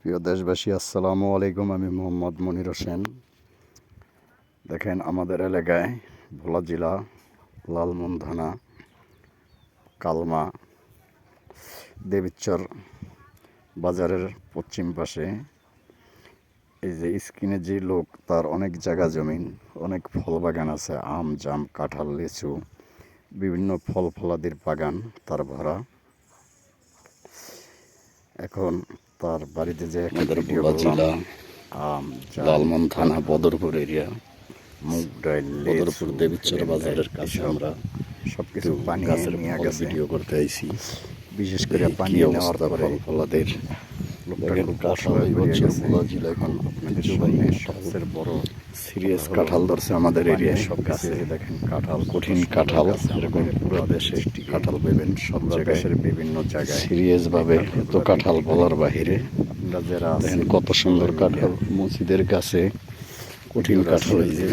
প্রিয় দেশবাসী, আসসালামু আলাইকুম। আমি মোহাম্মদ মনির হোসেন। দেখেন, আমাদের এলাকায় ভোলা জেলা লালমন কালমা দেবীচর বাজারের পশ্চিম পাশে এই যে স্ক্রিনে যে লোক, তার অনেক জায়গা জমিন, অনেক ফল বাগান আছে, আম, জাম, কাঁঠাল, লিচু, বিভিন্ন ফল ফলাদির বাগান তার ভরা। এখন তার বাড়িতে যে একটা ভিডিও করলাম, লালমন থানা বদরপুর এরিয়া, মুগ ডাল, বদরপুর দেবীচর বাজারের কাছে আমরা সবকিছু পানি নিয়ে গেছে ভিডিও করতে আইছি। বিশেষ করে পানি নেওয়ার পরে ফলাদের লোকটা খুব অসহায় হয়ে গেছে। এখন আপনাদের সামনে সবচেয়ে বড় সিরিয়াস কাঁঠাল ধরছে আমাদের এরিয়ায়। সব গাছে দেখেন কাঁঠাল, কঠিন কাঁঠাল, এরকম পুরো দেশে কাঁঠাল পাবেন সব জায়গায়, বিভিন্ন জায়গায় সিরিয়াস ভাবে এত কাঁঠাল বলার বাহিরে। আপনারা যারা দেখেন কত সুন্দর কাঁঠাল মসজিদের কাছে, কঠিন কাঁঠাল। এই যে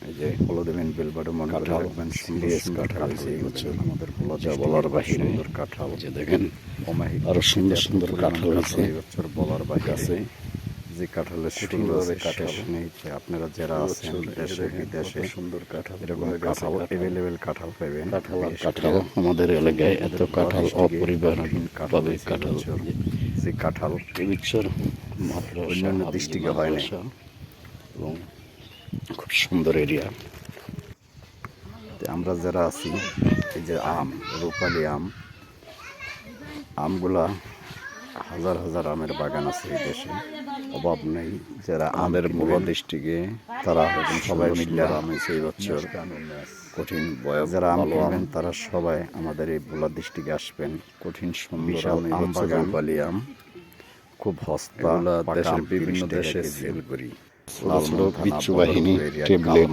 এই যে ফলো দেবেন, বেল বাটন মনে করে রাখবেন, সিরিয়াস কাঁঠাল এই বছর আমাদের যা বলার বাহিরে। সুন্দর কাঁঠাল যে দেখেন, আরো সুন্দর সুন্দর কাঁঠাল আছে এই বছর বলার বাহিরে আছে। যে কাঁঠালের কঠিনভাবে কাঁঠাল নেই, আপনারা যারা আছেন দেশে বিদেশে সুন্দর কাঁঠাল, এরকম কাঁঠাল এভেলেবেল কাঁঠাল পাবেন। কাঁঠাল আমাদের এলাকায় এত কাঁঠাল অপরিবাহীন পাবে। কাঁঠাল যে কাঁঠাল দেবীচর মাত্র অন্যান্য ডিস্ট্রিক্টে হয় না, এবং খুব সুন্দর এরিয়া। আমরা যারা আছি, এই যে আম, রূপালি আমগুলা হাজার হাজার আমের বাগান আছে এই দেশে, অভাব নেই। যারা আমের ভোলা ডিস্ট্রিক্টে, তারা সবাই মিলে আম হয়েছে এই বছর কঠিন বয়স। যারা আম কিনবেন তারা সবাই আমাদের এই ভোলা ডিস্ট্রিক্টে আসবেন। কঠিন সুন্দর আম বাগান, রূপালি আম খুব হস্তা, দেশের বিভিন্ন দেশে সেল করি। বিচ্ছু বাহিনী ট্যাবলেট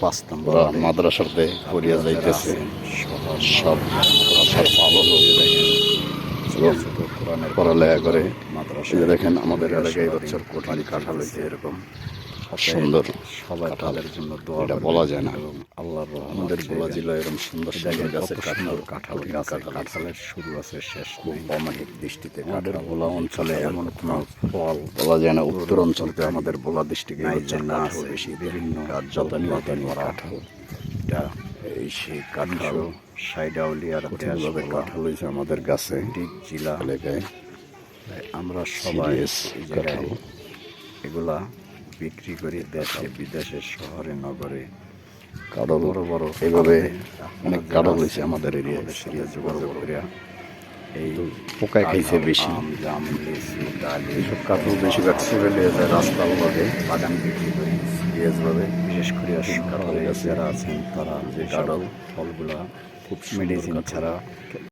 5 নম্বর মাদ্রাসাতে পড়িয়া যাইতেছে, সব ভালো পড়ালেখা করে মাদ্রাসা। দেখেন আমাদের এলাকায় বছর কঠিন কাঁঠাল হয়েছে এরকম সুন্দর। সবাই তাদের জন্য দোয়া, এটা বলা যায় না। আল্লাহর আমাদের ভোলা জেলায় এরকম সুন্দর সুন্দর গাছে কাঁঠাল কাঁঠালের শুরু আছে, শেষ খুব অমায়িক দৃষ্টিতে। আমাদের ভোলা অঞ্চলে এমন কোনো ফল বলা যায় না। উত্তর অঞ্চলতে আমাদের ভোলা ডিস্ট্রিক্টে না আছে বেশি বিভিন্ন জাতানি কাঁঠাল। এটা এই সেই কাঁঠাল সাইডাউলিয়ার কঠিনভাবে কাঁঠাল হয়েছে আমাদের গাছে জেলা এলাকায়। আমরা সবাই কাঁঠাল এগুলা বিক্রি করি দেশে বিদেশে, শহরে নগরে। কাঁঠাল বড় বড় এভাবে অনেক কাঁঠাল হয়েছে আমাদের এরিয়ায়। সিরিয়াস যোগাযোগ করিয়া এই পোকায় খাইছে বেশি, জাম, লিচু, ডাল, এইসব কাঁঠাল বেশিরভাগ ছুড়ে নিয়ে যায় রাস্তার লগে বাগান বিক্রি করি সিরিয়াসভাবে। বিশেষ করে কাঁঠাল যারা আছেন তারা যে কাঁঠাল ফলগুলা খুব মেডিসিন ছাড়া